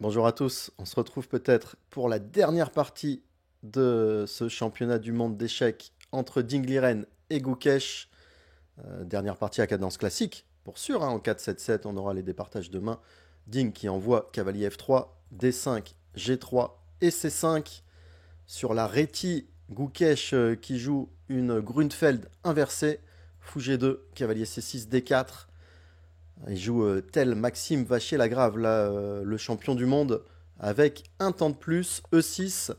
Bonjour à tous, on se retrouve peut-être pour la dernière partie de ce championnat du monde d'échecs entre Dingliren et Gukesh. Dernière partie à cadence classique, pour sûr, hein, en 4-7-7 on aura les départages de main. Ding qui envoie cavalier F3, D5, G3 et C5. Sur la rétie, Gukesh qui joue une Grunfeld inversée, Fou G2, cavalier C6, D4. Il joue tel Maxime Vachier-Lagrave, là, le champion du monde, avec un temps de plus, E6,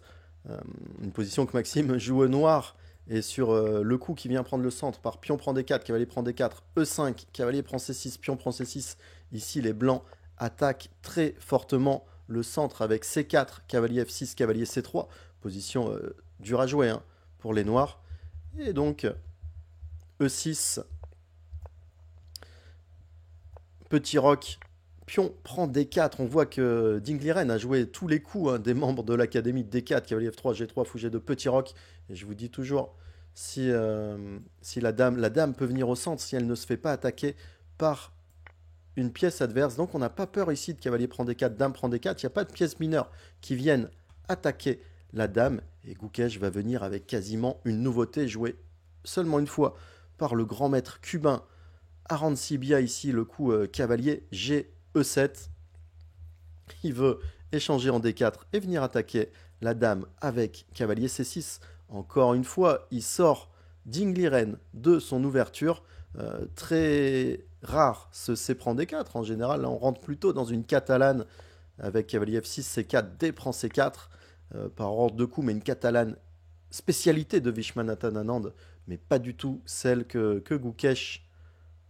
euh, une position que Maxime joue au noir. Et sur le coup qui vient prendre le centre par pion prend D4, cavalier prend D4, E5, cavalier prend C6, pion prend C6. Ici, les blancs attaquent très fortement le centre avec C4, cavalier F6, cavalier C3. Position dure à jouer, hein, pour les noirs. Et donc, E6, petit roc, pion prend D4. On voit que Dingliren a joué tous les coups, hein, des membres de l'académie de D4, cavalier F3, G3, fou G2, petit roc. Et je vous dis toujours, si la dame peut venir au centre, si elle ne se fait pas attaquer par une pièce adverse. Donc on n'a pas peur ici de cavalier prend D4, dame prend D4. Il n'y a pas de pièces mineures qui viennent attaquer la dame. Et Gukesh va venir avec quasiment une nouveauté jouée seulement une fois par le grand maître cubain Arancibia ici, le coup cavalier G, E7. Il veut échanger en D4 et venir attaquer la dame avec cavalier C6. Encore une fois, il sort Dingliren de son ouverture. Très rare ce C prend D4. En général, là, on rentre plutôt dans une catalane avec cavalier F6, C4, D prend C4 par ordre de coup, mais une catalane spécialité de Vishwanathan Anand, mais pas du tout celle que Gukesh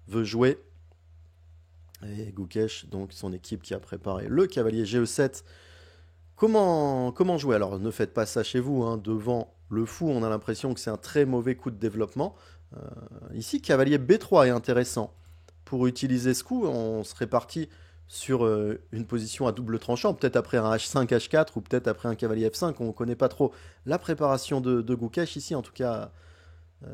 veut jouer. Et Gukesh, donc son équipe qui a préparé le cavalier GE7. Comment jouer? Alors ne faites pas ça chez vous, hein. Devant le fou, on a l'impression que c'est un très mauvais coup de développement. Euh, Ici, cavalier B3 est intéressant. Pour utiliser ce coup, on serait parti sur une position à double tranchant, peut-être après un H5, H4 ou peut-être après un cavalier F5. On ne connaît pas trop la préparation de Gukesh ici, en tout cas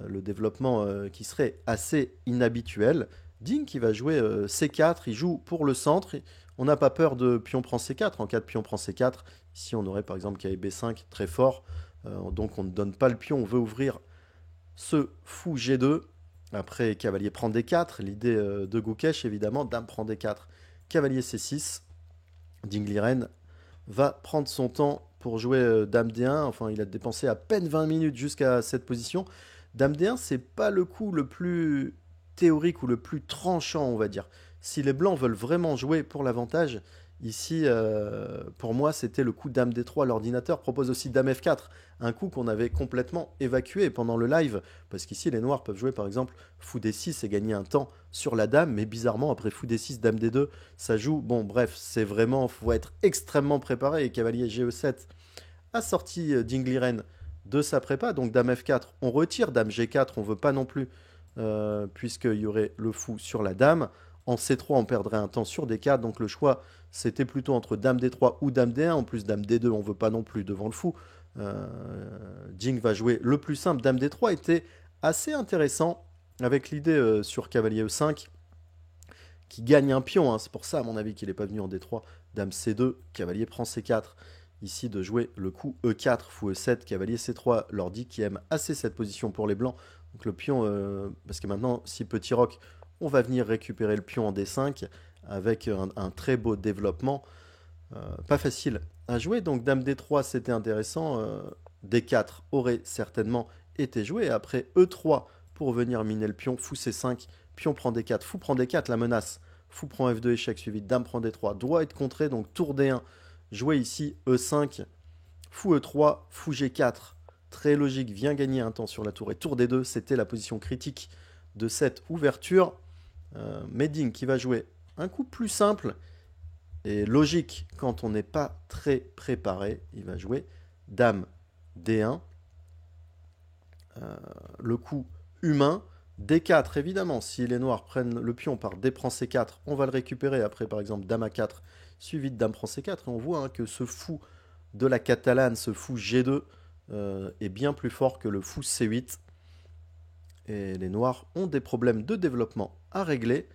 le développement qui serait assez inhabituel. Ding qui va jouer C4, il joue pour le centre. On n'a pas peur de pion prend C4. En cas de pion prend C4, ici on aurait par exemple cavalier B5 très fort. Donc on ne donne pas le pion, on veut ouvrir ce fou G2. Après cavalier prend D4, l'idée de Gukesh évidemment, dame prend D4, cavalier C6. Dingliren va prendre son temps pour jouer Dame D1. Enfin, il a dépensé à peine 20 minutes jusqu'à cette position. Dame D1, c'est pas le coup le plus théorique ou le plus tranchant, on va dire. Si les blancs veulent vraiment jouer pour l'avantage, ici, pour moi, c'était le coup Dame D3. L'ordinateur propose aussi Dame F4, un coup qu'on avait complètement évacué pendant le live, parce qu'ici, les noirs peuvent jouer par exemple Fou D6 et gagner un temps sur la dame, mais bizarrement, après Fou D6, Dame D2, ça joue. Bon, bref, c'est vraiment, faut être extrêmement préparé. Et cavalier GE7 a sorti Dingliren de sa prépa, donc Dame F4, on retire Dame G4, on veut pas non plus, puisqu'il y aurait le fou sur la dame. En C3, on perdrait un temps sur D4, donc le choix, c'était plutôt entre Dame D3 ou Dame D1. En plus, Dame D2, on veut pas non plus devant le fou. Jing va jouer le plus simple. Dame D3 était assez intéressant, avec l'idée sur cavalier E5, qui gagne un pion, hein. C'est pour ça, à mon avis, qu'il n'est pas venu en D3. Dame C2, cavalier prend C4. Ici, de jouer le coup E4, fou E7, cavalier C3. Lordi qui aime assez cette position pour les blancs. Donc le pion, parce que maintenant, si petit roc, on va venir récupérer le pion en D5 avec un très beau développement. Pas facile à jouer. Donc Dame D3, c'était intéressant. D4 aurait certainement été joué. Après E3 pour venir miner le pion. Fou C5, pion prend D4, fou prend D4, la menace. Fou prend F2, échec suivi. Dame prend D3, doit être contré. Donc tour D1, joué ici E5, fou E3, fou G4. Très logique, vient gagner un temps sur la tour. Et tour D2, c'était la position critique de cette ouverture. Meding qui va jouer un coup plus simple et logique quand on n'est pas très préparé. Il va jouer Dame D1. Le coup humain. D4, évidemment, si les noirs prennent le pion par D prend C4, on va le récupérer après, par exemple, Dame A4, suivi de Dame prend C4. Et on voit, hein, que ce fou de la catalane, ce fou G2, est bien plus fort que le fou C8. Et les noirs ont des problèmes de développement à régler.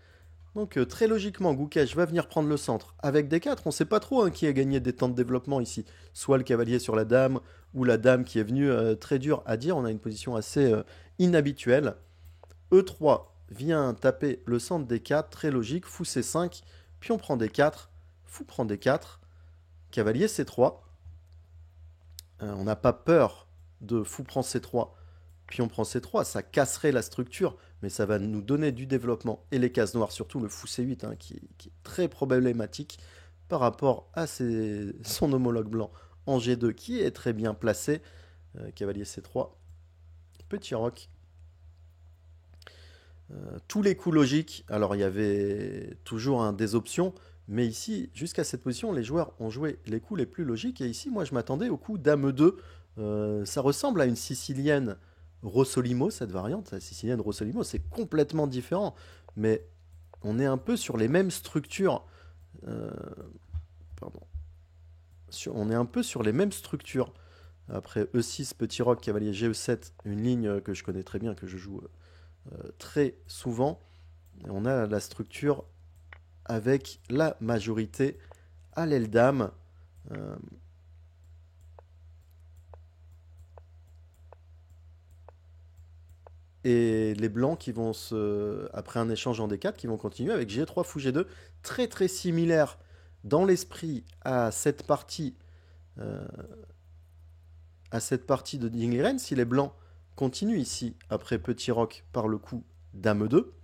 Donc très logiquement, Gukesh va venir prendre le centre avec D4. On ne sait pas trop hein, qui a gagné des temps de développement ici. Soit le cavalier sur la dame, ou la dame qui est venue très dur à dire. On a une position assez inhabituelle. E3 vient taper le centre D4, très logique. Fou C5, pion prend D4, fou prend D4, cavalier C3. On n'a pas peur de fou prend C3, pion prend C3, ça casserait la structure, mais ça va nous donner du développement. Et les cases noires, surtout le fou C8, hein, qui est très problématique par rapport à son homologue blanc en G2, qui est très bien placé. Cavalier C3, petit roc. Tous les coups logiques, alors il y avait toujours des options, mais ici, jusqu'à cette position, les joueurs ont joué les coups les plus logiques. Et ici, moi, je m'attendais au coup Dame 2. Ça ressemble à une sicilienne Rossolimo, cette variante. La sicilienne Rossolimo, c'est complètement différent. Mais on est un peu sur les mêmes structures. Pardon. On est un peu sur les mêmes structures. Après E6, petit roc, cavalier GE7, une ligne que je connais très bien, que je joue très souvent. Et on a la structure avec la majorité à l'aile dame. Et les blancs qui vont après un échange en D4, qui vont continuer avec G3 fou G2, très très similaire dans l'esprit euh, à cette partie de Dingliren. Si les blancs continuent ici après petit roc par le coup Dame 2,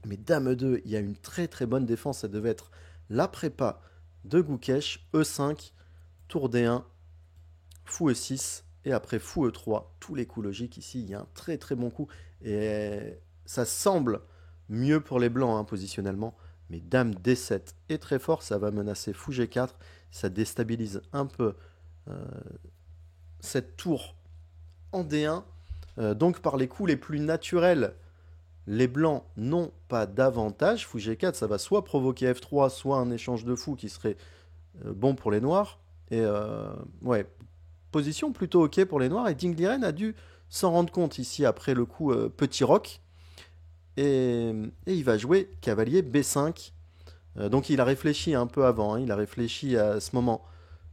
mais Dame 2, il y a une très très bonne défense, ça devait être la prépa de Gukesh, E5, tour D1, fou E6, et après fou E3, tous les coups logiques ici, il y a un très très bon coup, et ça semble mieux pour les blancs hein, positionnellement, mais Dame D7 est très fort, ça va menacer fou G4, ça déstabilise un peu cette tour en D1, donc par les coups les plus naturels, les blancs n'ont pas d'avantage. Fou G4, ça va soit provoquer F3, soit un échange de fou qui serait bon pour les noirs. Et ouais, position plutôt ok pour les noirs. Et Dingliren a dû s'en rendre compte ici après le coup petit roc. Et il va jouer cavalier B5. Donc il a réfléchi un peu avant. Hein. Il a réfléchi à ce moment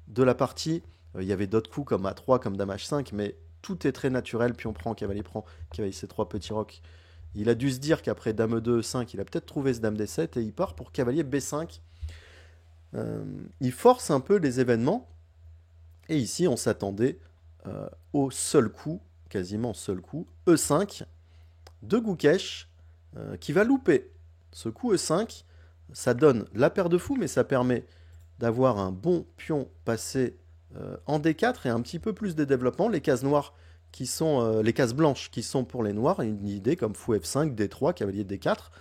de la partie. Il y avait d'autres coups comme A3, comme Dame H5, mais tout est très naturel. Pion prend, cavalier C3, petit roc. Il a dû se dire qu'après Dame 2, 5, il a peut-être trouvé ce Dame D7 et il part pour cavalier B5. Il force un peu les événements. Et ici, on s'attendait au seul coup, quasiment seul coup, E5 de Gukesh qui va louper. Ce coup E5, ça donne la paire de fous, mais ça permet d'avoir un bon pion passé en D4 et un petit peu plus de développement. Les cases noires qui sont les cases blanches qui sont pour les noirs, une idée comme fou F5, D3, cavalier D4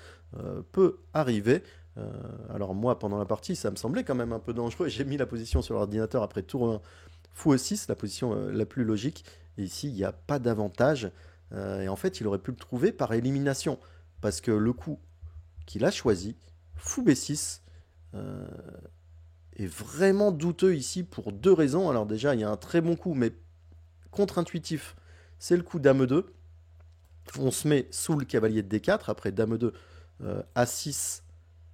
peut arriver. Alors moi, pendant la partie, ça me semblait quand même un peu dangereux. J'ai mis la position sur l'ordinateur après tour 1, fou E6, la position la plus logique. Et ici, il n'y a pas d'avantage. Et en fait, il aurait pu le trouver par élimination. Parce que le coup qu'il a choisi, fou B6, euh, est vraiment douteux ici pour deux raisons. Alors déjà, il y a un très bon coup, mais contre-intuitif. C'est le coup Dame 2. On se met sous le cavalier de D4. Après Dame 2, A6,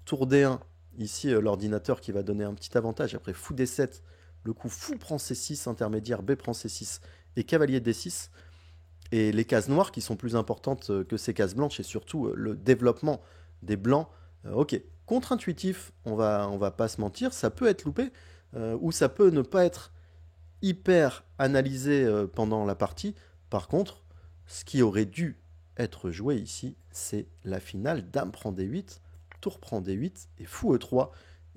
tour D1. Ici, l'ordinateur qui va donner un petit avantage. Après fou D7, le coup fou prend C6, intermédiaire, B prend C6 et cavalier D6. Et les cases noires qui sont plus importantes que ces cases blanches et surtout le développement des blancs. Ok, contre-intuitif, on va pas se mentir, ça peut être loupé ou ça peut ne pas être hyper analysé pendant la partie. Par contre, ce qui aurait dû être joué ici, c'est la finale. Dame prend D8, tour prend D8 et fou E3.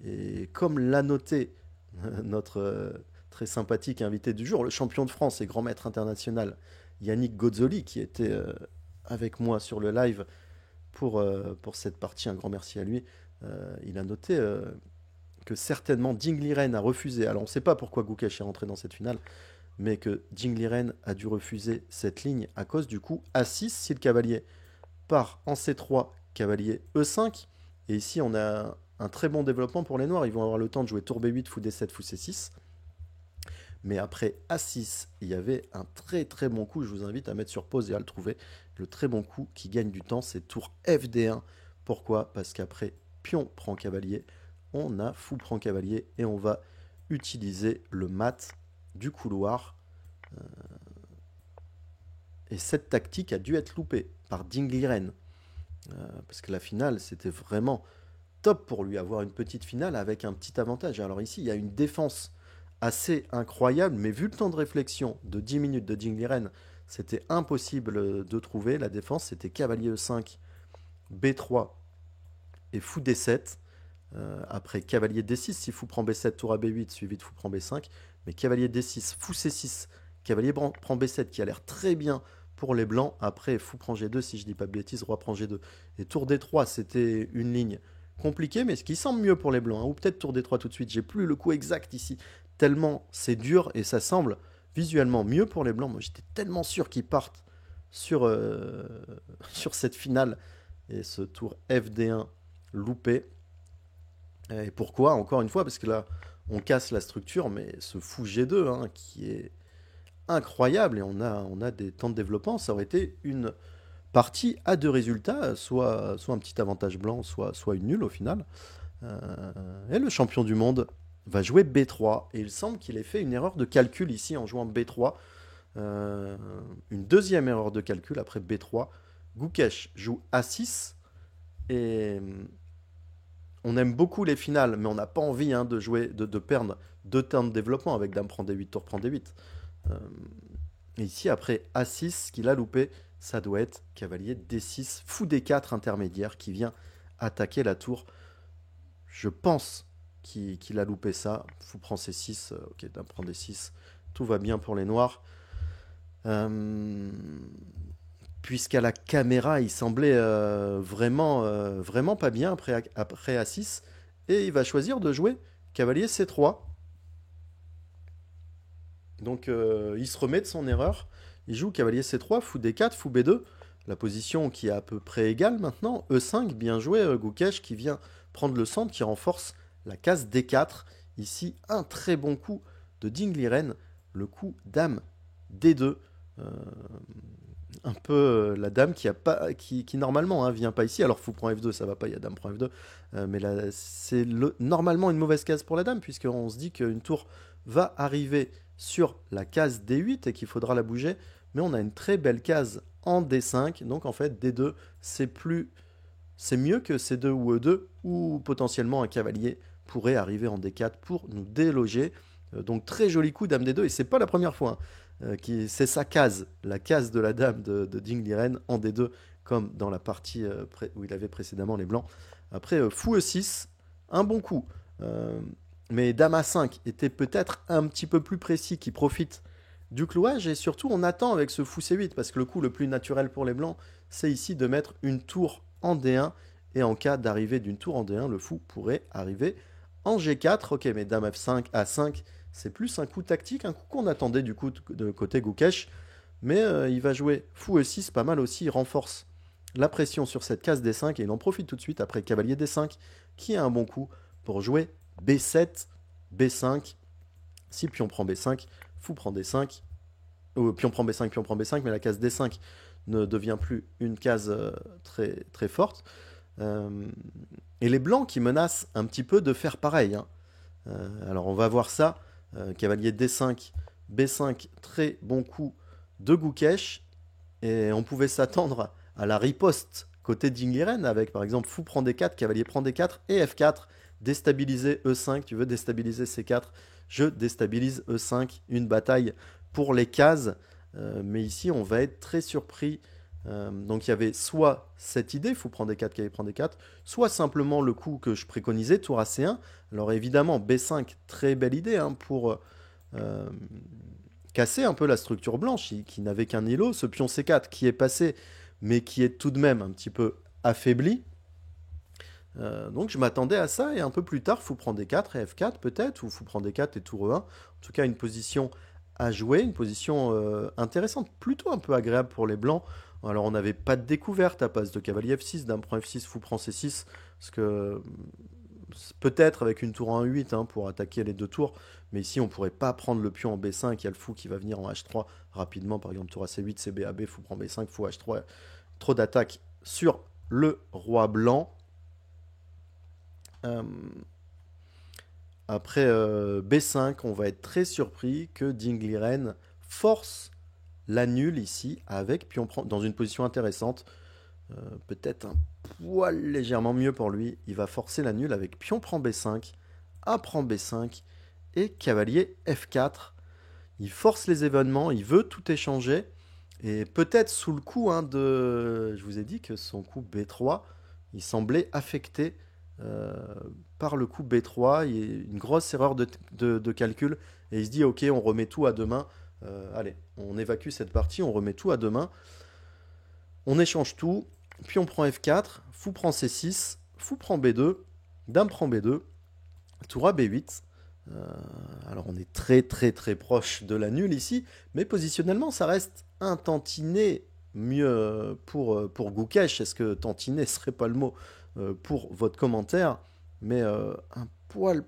Et comme l'a noté notre très sympathique invité du jour, le champion de France et grand maître international Yannick Gozzoli, qui était avec moi sur le live pour cette partie, un grand merci à lui, il a noté que certainement Dingliren a refusé, alors on ne sait pas pourquoi Gukesh est rentré dans cette finale, mais que Dingliren a dû refuser cette ligne à cause du coup A6 si le cavalier part en C3, cavalier E5, et ici on a un très bon développement pour les noirs, ils vont avoir le temps de jouer tour B8, fou D7, fou C6, mais après A6, il y avait un très très bon coup, je vous invite à mettre sur pause et à le trouver, le très bon coup qui gagne du temps, c'est tour FD1 Pourquoi? Parce qu'après pion prend cavalier, on a fou prend cavalier et on va utiliser le mat du couloir. Et cette tactique a dû être loupée par Ding Liren. Parce que la finale, c'était vraiment top pour lui, avoir une petite finale avec un petit avantage. Alors ici, il y a une défense assez incroyable, mais vu le temps de réflexion de 10 minutes de Ding Liren, c'était impossible de trouver. La défense, c'était cavalier E5, B3 et fou D7. Après cavalier D6, si fou prend B7, tour à B8, suivi de fou prend B5. Mais cavalier D6, fou C6, cavalier prend B7, qui a l'air très bien pour les blancs. Après, fou prend G2, si je dis pas de bêtises, roi prend G2. Et tour D3, c'était une ligne compliquée, mais ce qui semble mieux pour les blancs. Hein. Ou peut-être tour D3 tout de suite. J'ai plus le coup exact ici. Tellement c'est dur et ça semble visuellement mieux pour les blancs. Moi, j'étais tellement sûr qu'ils partent sur, sur cette finale. Et ce tour FD1 loupé. Et pourquoi? Encore une fois, parce que là, on casse la structure, mais ce fou G2, hein, qui est incroyable, et on a des temps de développement, ça aurait été une partie à deux résultats, soit un petit avantage blanc, soit une nulle au final. Et le champion du monde va jouer B3, et il semble qu'il ait fait une erreur de calcul ici en jouant B3. Une deuxième erreur de calcul après B3. Gukesh joue A6, et on aime beaucoup les finales, mais on n'a pas envie de jouer, de perdre deux temps de développement avec Dame prend D8, Tour prend D8. Euh, et ici, après A6, ce qu'il a loupé, ça doit être cavalier D6, fou D4 intermédiaire qui vient attaquer la tour. Je pense qu'il a loupé ça. Fou prend C6, ok, Dame prend D6, tout va bien pour les noirs. Euh, Puisqu'à la caméra, il semblait vraiment pas bien après A6. Et il va choisir de jouer cavalier C3. Donc il se remet de son erreur. Il joue cavalier C3, fou D4, fou B2. La position qui est à peu près égale maintenant. E5, bien joué, Gukesh qui vient prendre le centre, qui renforce la case D4. Ici, un très bon coup de Ding Liren, le coup Dame D2. Euh, un peu la dame qui, a pas, qui normalement vient pas ici. Alors fou prend F2, ça va pas, il y a Dame prend F2. Mais là, c'est normalement une mauvaise case pour la dame, puisqu'on se dit qu'une tour va arriver sur la case D8 et qu'il faudra la bouger. Mais on a une très belle case en D5. Donc en fait, D2, c'est mieux que C2 ou E2, ou potentiellement un cavalier pourrait arriver en D4 pour nous déloger. Donc très joli coup Dame D2, et c'est pas la première fois. C'est sa case, la case de la dame de Ding Liren en D2, comme dans la partie où il avait précédemment les blancs. Après, fou E6, un bon coup. Mais Dame A5 était peut-être un petit peu plus précis, qui profite du clouage. Et surtout, on attend avec ce fou C8, parce que le coup le plus naturel pour les blancs, c'est ici de mettre une tour en D1. Et en cas d'arrivée d'une tour en D1, le fou pourrait arriver en G4. Ok, mais Dame F5, A5, c'est plus un coup tactique, un coup qu'on attendait du coup de côté Gukesh. Mais il va jouer fou E6, pas mal aussi, il renforce la pression sur cette case D5 et il en profite tout de suite après cavalier D5, qui est un bon coup pour jouer B7, B5. Si pion prend B5, fou prend D5, pion prend B5, pion prend B5, mais la case D5 ne devient plus une case très, très forte. Et les blancs qui menacent un petit peu de faire pareil. Hein. Alors on va voir ça. Cavalier D5, B5, très bon coup de Gukesh. Et on pouvait s'attendre à la riposte côté Ding Liren avec par exemple fou prend D4, cavalier prend D4 et F4. Déstabiliser E5, tu veux déstabiliser C4, je déstabilise E5, une bataille pour les cases. Mais ici on va être très surpris. Donc il y avait soit cette idée, fou prend D4, cavalier prend D4, soit simplement le coup que je préconisais, tour à C1. Alors évidemment, B5, très belle idée pour euh, casser un peu la structure blanche, qui n'avait qu'un îlot. Ce pion C4 qui est passé, mais qui est tout de même un petit peu affaibli. Donc je m'attendais à ça, et un peu plus tard, fou prend D4 et F4 peut-être, ou fou prend D4 et tour E1. En tout cas, une position à jouer, une position intéressante, plutôt un peu agréable pour les blancs. Alors on n'avait pas de découverte à passe de cavalier F6, dame prend F6, fou prend C6, parce que peut-être avec une tour en 8 pour attaquer les deux tours, mais ici on pourrait pas prendre le pion en B5, il y a le fou qui va venir en H3 rapidement, par exemple tour à C8, CB, AB, fou prend B5, fou H3, trop d'attaques sur le roi blanc. Euh, Après B5, on va être très surpris que Dingliren force la nulle ici avec pion prend dans une position intéressante. Peut-être un poil légèrement mieux pour lui. Il va forcer la nulle avec pion prend B5, A prend B5 et cavalier F4. Il force les événements, il veut tout échanger. Et peut-être sous le coup de... Je vous ai dit que son coup B3, il semblait affecté euh, par le coup B3. Il y a une grosse erreur de calcul. Et il se dit, ok, on remet tout à demain. Allez, on évacue cette partie, on remet tout à demain. On échange tout. Puis on prend F4, fou prend C6, fou prend B2, dame prend B2, tour à B8. Euh, alors on est très très très proche de la nulle ici, mais positionnellement ça reste un tantinet mieux pour Gukesh. Est-ce que tantinet serait pas le mot pour votre commentaire? Mais un poil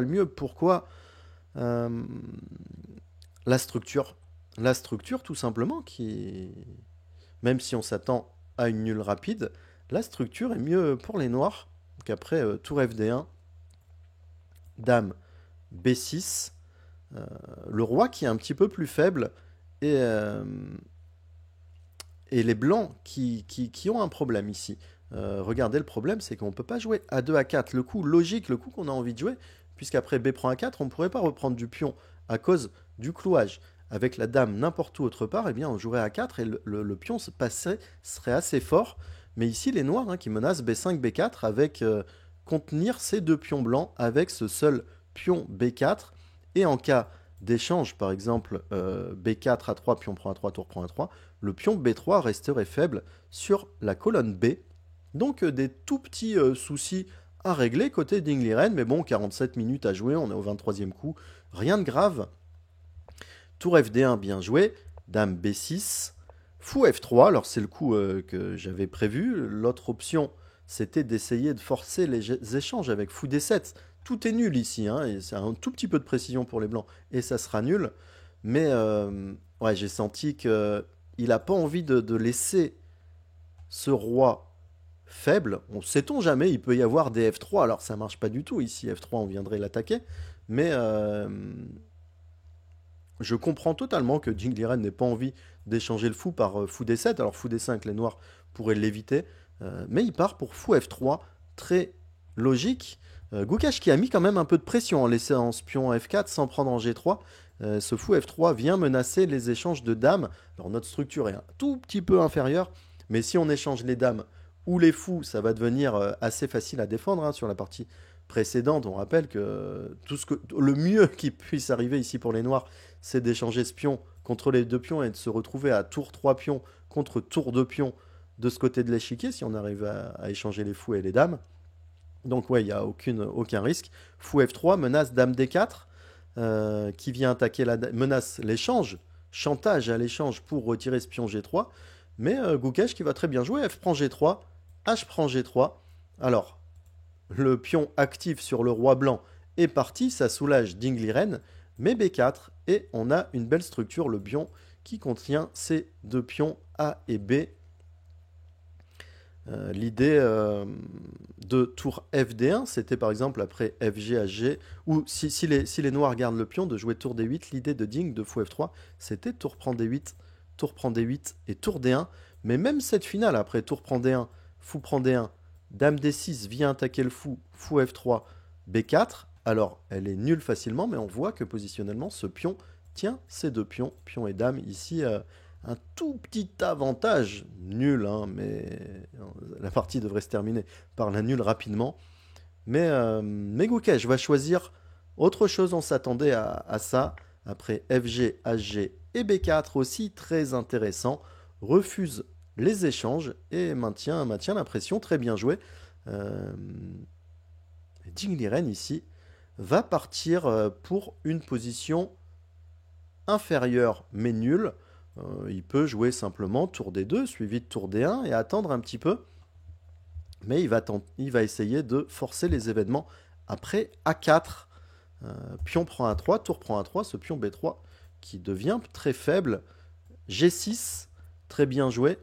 mieux. Pourquoi? Euh, la structure. La structure tout simplement qui... Même si on s'attend à une nulle rapide, la structure est mieux pour les noirs. Donc après tour FD1, dame B6, euh, le roi qui est un petit peu plus faible et, euh, et les blancs qui ont un problème ici. Regardez, le problème, c'est qu'on ne peut pas jouer A2, A4. Le coup logique, le coup qu'on a envie de jouer, puisqu'après B prend A4, on ne pourrait pas reprendre du pion à cause du clouage. Avec la dame n'importe où autre part, eh bien, on jouerait A4 et le pion serait assez fort. Mais ici, les noirs qui menacent B5, B4 avec contenir ces deux pions blancs avec ce seul pion B4. Et en cas d'échange, par exemple B4 A3, pion prend A3, tour prend A3, le pion B3 resterait faible sur la colonne B. Donc des tout petits soucis à régler côté d'Ingliren, mais bon, 47 minutes à jouer, on est au 23e coup, rien de grave. Tour FD1 bien joué, dame B6, fou F3, alors c'est le coup que j'avais prévu, l'autre option c'était d'essayer de forcer les échanges avec fou D7. Tout est nul ici, et c'est un tout petit peu de précision pour les blancs, et ça sera nul. Mais ouais, j'ai senti qu'il n'a pas envie de laisser ce roi faible. Sait-on jamais, il peut y avoir des F3, alors ça marche pas du tout ici, F3 on viendrait l'attaquer, mais je comprends totalement que Jingliren n'ait pas envie d'échanger le fou par fou D7, alors fou D5 les noirs pourraient l'éviter, mais il part pour fou F3, très logique. Gukash qui a mis quand même un peu de pression en laissant ce pion F4 sans prendre en G3. Ce fou F3 vient menacer les échanges de dames. Alors notre structure est un tout petit peu inférieure, mais si on échange les dames ou les fous, ça va devenir assez facile à défendre sur la partie précédente. On rappelle que le mieux qui puisse arriver ici pour les noirs, c'est d'échanger ce pion contre les deux pions et de se retrouver à tour 3 pions contre tour 2 pions de ce côté de l'échiquier si on arrive à échanger les fous et les dames. Donc ouais, il n'y a aucun risque. Fou F3, menace dame D4, qui vient attaquer menace l'échange, chantage à l'échange pour retirer ce pion G3. Mais Gukesh qui va très bien jouer, F prend G3, H prend G3. Alors, le pion actif sur le roi blanc est parti, ça soulage Dingliren, mais B4, et on a une belle structure, le pion qui contient ces deux pions A et B. L'idée de tour FD1, c'était par exemple après FG, HG, ou si les noirs gardent le pion, de jouer tour D8, l'idée de Ding de fou F3, c'était tour prend D8, tour prend D8 et tour D1. Mais même cette finale, après tour prend D1, fou prend D1, dame D6 vient attaquer le fou, fou F3, B4, alors elle est nulle facilement, mais on voit que positionnellement, ce pion tient ces deux pions, pion et dame, ici un tout petit avantage, nul, mais la partie devrait se terminer par la nulle rapidement. Mais Gukesh va choisir autre chose, on s'attendait à ça. Après FG, HG et B4 aussi, très intéressant. Refuse les échanges et maintient la pression, très bien joué. Euh, Jingliren ici va partir pour une position inférieure mais nulle. Il peut jouer simplement tour D2 suivi de tour D1 et attendre un petit peu. Mais il va essayer de forcer les événements après A4. Pion prend A3, tour prend A3, ce pion B3 qui devient très faible. G6, très bien joué.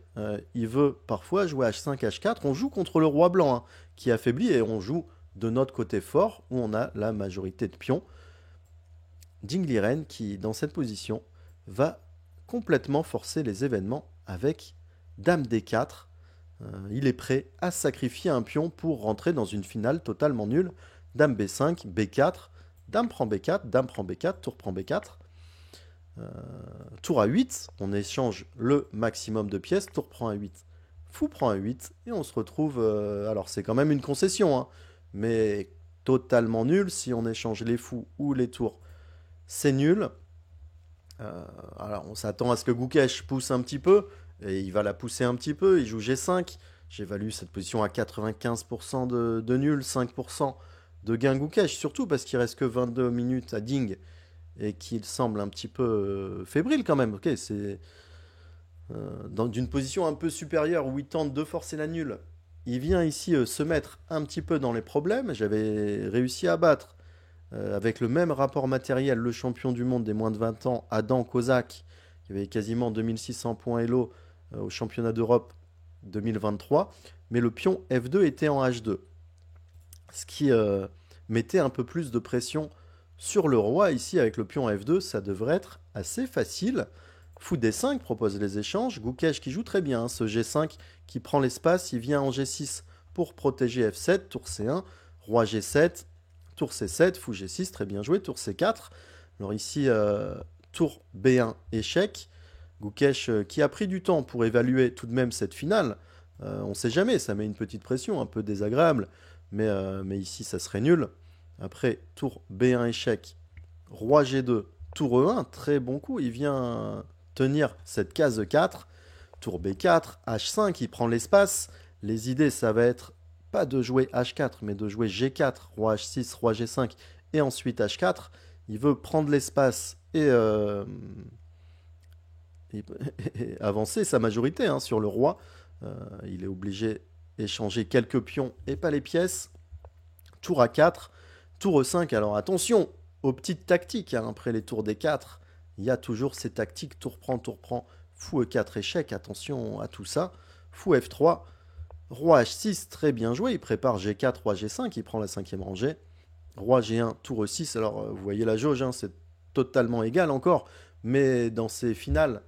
Il veut parfois jouer H5, H4. On joue contre le roi blanc, hein, qui est affaibli, et on joue de notre côté fort, où on a la majorité de pions. Ding Liren, qui, dans cette position, va complètement forcer les événements avec Dame D4. Il est prêt à sacrifier un pion pour rentrer dans une finale totalement nulle. Dame B5, B4, Dame prend B4, Dame prend B4, tour prend B4. Tour A8, on échange le maximum de pièces, tour prend A8, fou prend A8, et on se retrouve... alors c'est quand même une concession, hein, mais totalement nul. Si on échange les fous ou les tours, c'est nul. Alors on s'attend à ce que Gukesh pousse un petit peu, et il va la pousser un petit peu, il joue G5. J'évalue cette position à 95% de nul, 5% de gain Gukesh, surtout parce qu'il reste que 22 minutes à Ding, et qu'il semble un petit peu fébrile quand même. Ok, c'est dans une position un peu supérieure où il tente de forcer la nulle. Il vient ici se mettre un petit peu dans les problèmes. J'avais réussi à battre avec le même rapport matériel le champion du monde des moins de 20 ans, Adam Kozak, qui avait quasiment 2600 points Elo au championnat d'Europe 2023. Mais le pion F2 était en H2, ce qui mettait un peu plus de pression sur le roi. Ici, avec le pion F2, ça devrait être assez facile. Fou D5 propose les échanges. Gukesh qui joue très bien, hein, ce G5 qui prend l'espace. Il vient en G6 pour protéger F7, tour C1, roi G7, tour C7, fou G6, très bien joué, tour C4. Alors ici, tour B1, échec. Gukesh qui a pris du temps pour évaluer tout de même cette finale. On ne sait jamais, ça met une petite pression un peu désagréable, mais ici ça serait nul. Après, tour B1 échec, roi G2, tour E1, très bon coup, il vient tenir cette case 4, tour B4, H5, il prend l'espace. Les idées, ça va être pas de jouer H4, mais de jouer G4, roi H6, roi G5, et ensuite H4. Il veut prendre l'espace et avancer sa majorité, hein, sur le roi. Il est obligé d'échanger quelques pions et pas les pièces. Tour A4, tour E5. Alors attention aux petites tactiques, hein. Après les tours D4, il y a toujours ces tactiques, tour prend, fou E4, échec. Attention à tout ça. Fou F3, roi H6, très bien joué. Il prépare G4, roi G5, il prend la 5e rangée. Roi G1, tour E6. Alors vous voyez la jauge, hein, c'est totalement égal encore. Mais dans ces finales,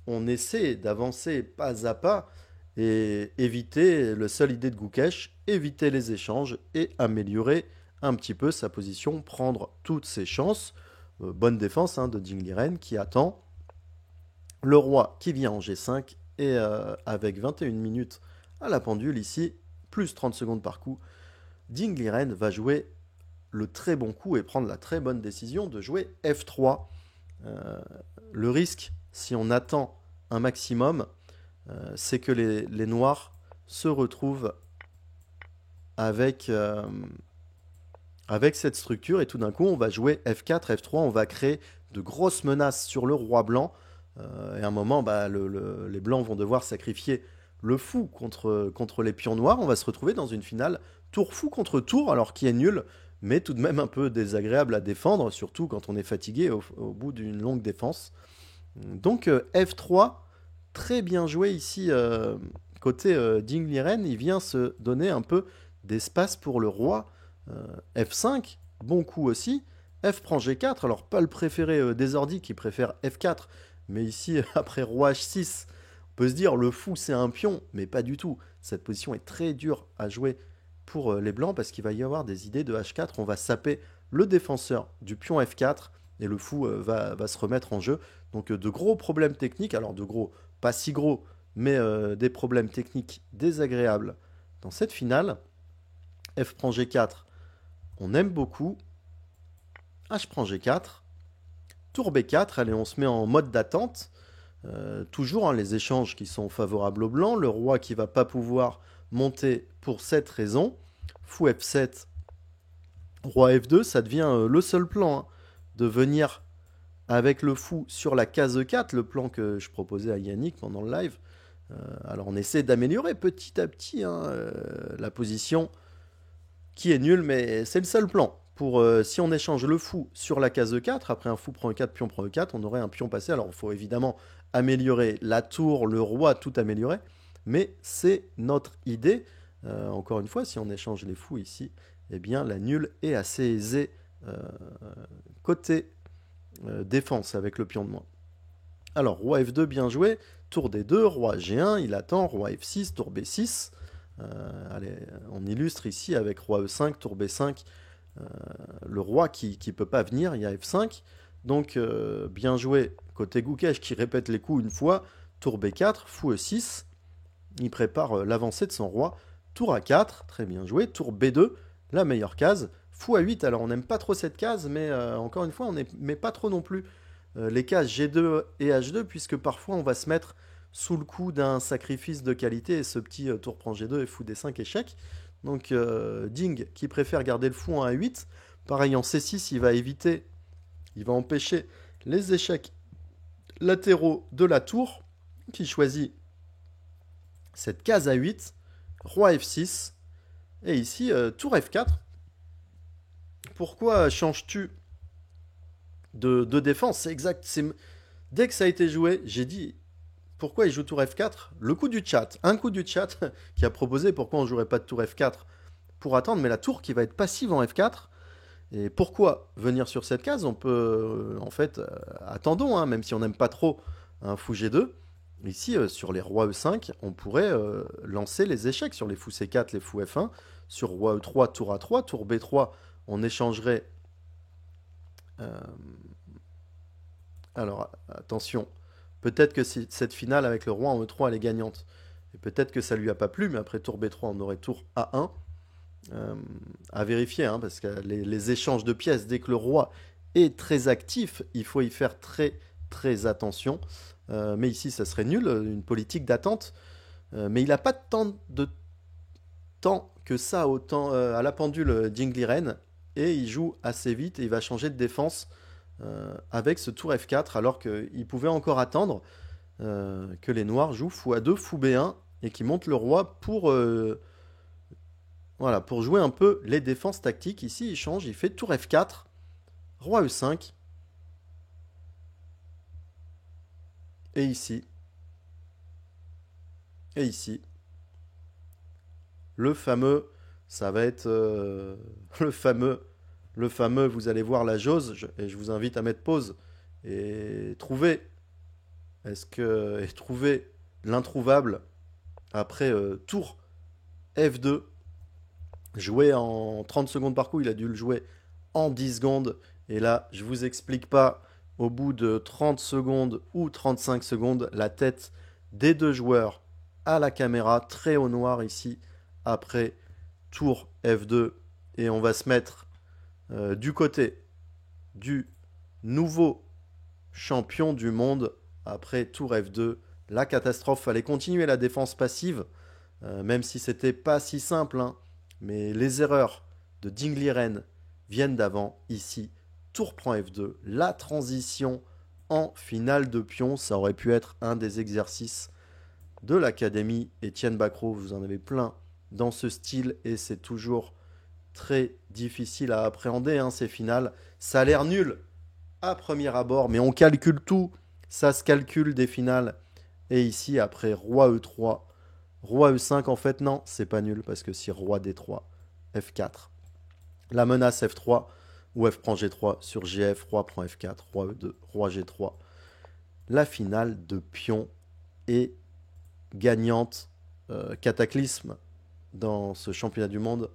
on essaie d'avancer pas à pas et éviter, la seule idée de Gukesh, éviter les échanges et améliorer un petit peu sa position, prendre toutes ses chances. Bonne défense, hein, de Ding Liren qui attend. Le roi qui vient en G5 et avec 21 minutes à la pendule ici, plus 30 secondes par coup, Ding Liren va jouer le très bon coup et prendre la très bonne décision de jouer F3. Le risque, si on attend un maximum, c'est que les noirs se retrouvent avec, avec cette structure et tout d'un coup on va jouer F4, F3, on va créer de grosses menaces sur le roi blanc, et à un moment les blancs vont devoir sacrifier le fou contre les pions noirs. On va se retrouver dans une finale tour fou contre tour, alors qui est nul, mais tout de même un peu désagréable à défendre, surtout quand on est fatigué au bout d'une longue défense. Donc F3, très bien joué ici, côté Ding Liren. Il vient se donner un peu d'espace pour le roi. F5, bon coup aussi. F prend G4, alors pas le préféré des ordis qui préfère F4, mais ici, après roi H6, on peut se dire le fou c'est un pion, mais pas du tout. Cette position est très dure à jouer pour les blancs parce qu'il va y avoir des idées de H4. On va saper le défenseur du pion F4 et le fou va se remettre en jeu. Donc de gros problèmes techniques, alors de gros, pas si gros, mais des problèmes techniques désagréables dans cette finale. F prend G4, on aime beaucoup. H prend G4, tour B4, allez on se met en mode d'attente. Toujours, hein, les échanges qui sont favorables aux blancs, le roi qui va pas pouvoir monter pour cette raison. Fou F7, roi F2, ça devient le seul plan, hein, de venir avec le fou sur la case 4, le plan que je proposais à Yannick pendant le live. Alors on essaie d'améliorer petit à petit, hein, la position qui est nulle, mais c'est le seul plan. Pour, si on échange le fou sur la case E4, après un fou prend E4, pion prend E4, on aurait un pion passé. Alors il faut évidemment améliorer la tour, le roi, tout améliorer. Mais c'est notre idée. Encore une fois, si on échange les fous ici, eh bien la nulle est assez aisée euh, côté défense avec le pion de moins. Alors, roi F2, bien joué. Tour D2, roi G1, il attend. Roi F6, tour B6. Allez, on illustre ici avec roi E5, tour B5. Le roi qui ne peut pas venir, il y a F5. Donc, bien joué côté Gukesh qui répète les coups une fois. Tour B4, fou E6. Il prépare l'avancée de son roi. Tour A4, très bien joué. Tour B2, la meilleure case. Fou A8, alors on n'aime pas trop cette case, mais encore une fois, on n'aime pas trop non plus les cases G2 et H2, puisque parfois on va se mettre sous le coup d'un sacrifice de qualité, et ce petit tour prend G2 et fou D5 échec. Donc Ding qui préfère garder le fou en A8. Pareil en C6, il va empêcher les échecs latéraux de la tour, qui choisit cette case A8, roi F6, et ici tour F4. Pourquoi changes-tu de défense? C'est exact. Dès que ça a été joué, j'ai dit pourquoi il joue tour F4? Le coup du chat. Un coup du chat qui a proposé pourquoi on ne jouerait pas de tour F4 pour attendre, mais la tour qui va être passive en F4. Et pourquoi venir sur cette case? On peut, en fait, attendons, hein, même si on n'aime pas trop un fou G2. Ici, sur les rois E5, on pourrait lancer les échecs sur les fous C4, les fous F1. Sur roi E3, tour A3, tour B3, on échangerait. euh, Alors, attention. Peut-être que cette finale avec le roi en E3, elle est gagnante. Et peut-être que ça lui a pas plu, mais après tour B3, on aurait tour A1. À vérifier, hein, parce que les échanges de pièces, dès que le roi est très actif, il faut y faire très très attention. Mais ici, ça serait nul, une politique d'attente. Mais il n'a pas de temps que ça autant, à la pendule Dingliren. Et il joue assez vite et il va changer de défense avec ce tour F4, alors qu'il pouvait encore attendre que les noirs jouent fou A2, fou B1 et qui montent le roi voilà, pour jouer un peu les défenses tactiques. Ici, il change, il fait tour F4, roi E5, et ici, et ici. Le fameux, ça va être le fameux, vous allez voir la jauge, et je vous invite à mettre pause et trouver l'introuvable après tour F2, joué en 30 secondes par coup, il a dû le jouer en 10 secondes. Et là, je vous explique pas, au bout de 30 secondes ou 35 secondes, la tête des deux joueurs à la caméra, très au noir ici, après tour F2. Et on va se mettre du côté du nouveau champion du monde après tour F2. La catastrophe, fallait continuer la défense passive, même si c'était pas si simple, hein. Mais les erreurs de Dingliren viennent d'avant. Ici, tour prend F2. La transition en finale de pion, ça aurait pu être un des exercices de l'académie Étienne Bacrot. Vous en avez plein dans ce style et c'est toujours très difficile à appréhender, hein, ces finales. Ça a l'air nul à premier abord, mais on calcule tout. Ça se calcule des finales. Et ici, après roi E3, roi E5, en fait, non, c'est pas nul, parce que si roi D3, F4, la menace F3, ou F prend G3 sur GF, roi prend F4, roi E2, roi G3. La finale de pion est gagnante. Cataclysme dans ce championnat du monde.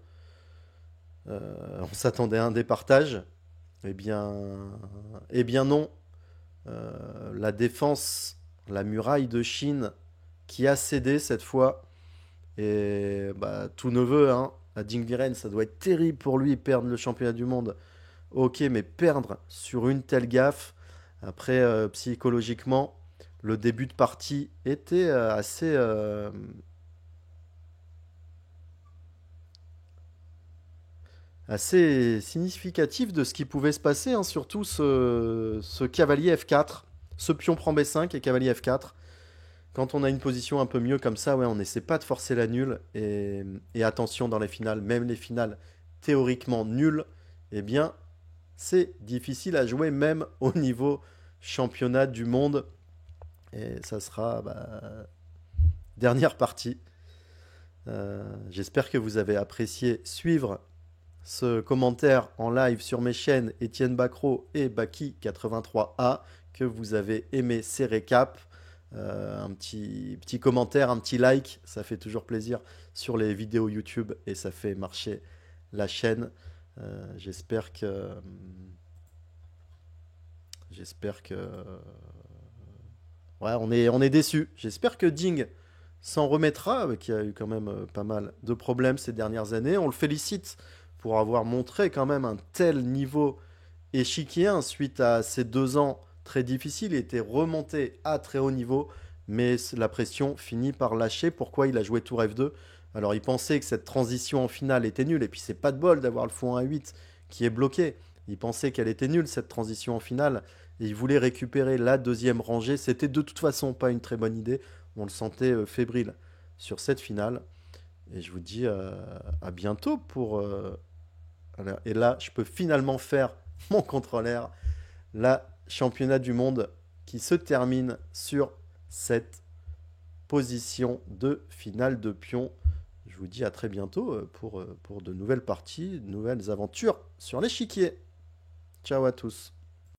On s'attendait à un départage. Eh bien, eh bien non. La défense, la muraille de Chine qui a cédé cette fois. Et bah, tout neveu, hein, à Dingliren, ça doit être terrible pour lui perdre le championnat du monde. Ok, mais perdre sur une telle gaffe, après psychologiquement, le début de partie était assez significatif de ce qui pouvait se passer, hein, surtout ce cavalier F4, ce pion prend B5 et cavalier F4. Quand on a une position un peu mieux comme ça, ouais, on n'essaie pas de forcer la nulle. Et attention dans les finales, même les finales théoriquement nulles, eh bien, c'est difficile à jouer même au niveau championnat du monde. Et ça sera dernière partie. J'espère que vous avez apprécié suivre ce commentaire en live sur mes chaînes Étienne Bacro et Baki83A, que vous avez aimé ces récaps. Un petit commentaire, un petit like, ça fait toujours plaisir sur les vidéos YouTube et ça fait marcher la chaîne. J'espère que... J'espère que... Ouais, on est déçus. J'espère que Ding s'en remettra, qui a eu quand même pas mal de problèmes ces dernières années. On le félicite pour avoir montré quand même un tel niveau échiquier suite à ces 2 ans très difficiles. Il était remonté à très haut niveau, mais la pression finit par lâcher. Pourquoi il a joué Tour F2? Alors il pensait que cette transition en finale était nulle, et puis c'est pas de bol d'avoir le fou 1 à 8 qui est bloqué. Il pensait qu'elle était nulle cette transition en finale, et il voulait récupérer la deuxième rangée. C'était de toute façon pas une très bonne idée. On le sentait fébrile sur cette finale. Et je vous dis à bientôt pour... et là, je peux finalement faire mon contrôleur, la championnat du monde qui se termine sur cette position de finale de pion. Je vous dis à très bientôt pour de nouvelles parties, de nouvelles aventures sur l'échiquier. Ciao à tous.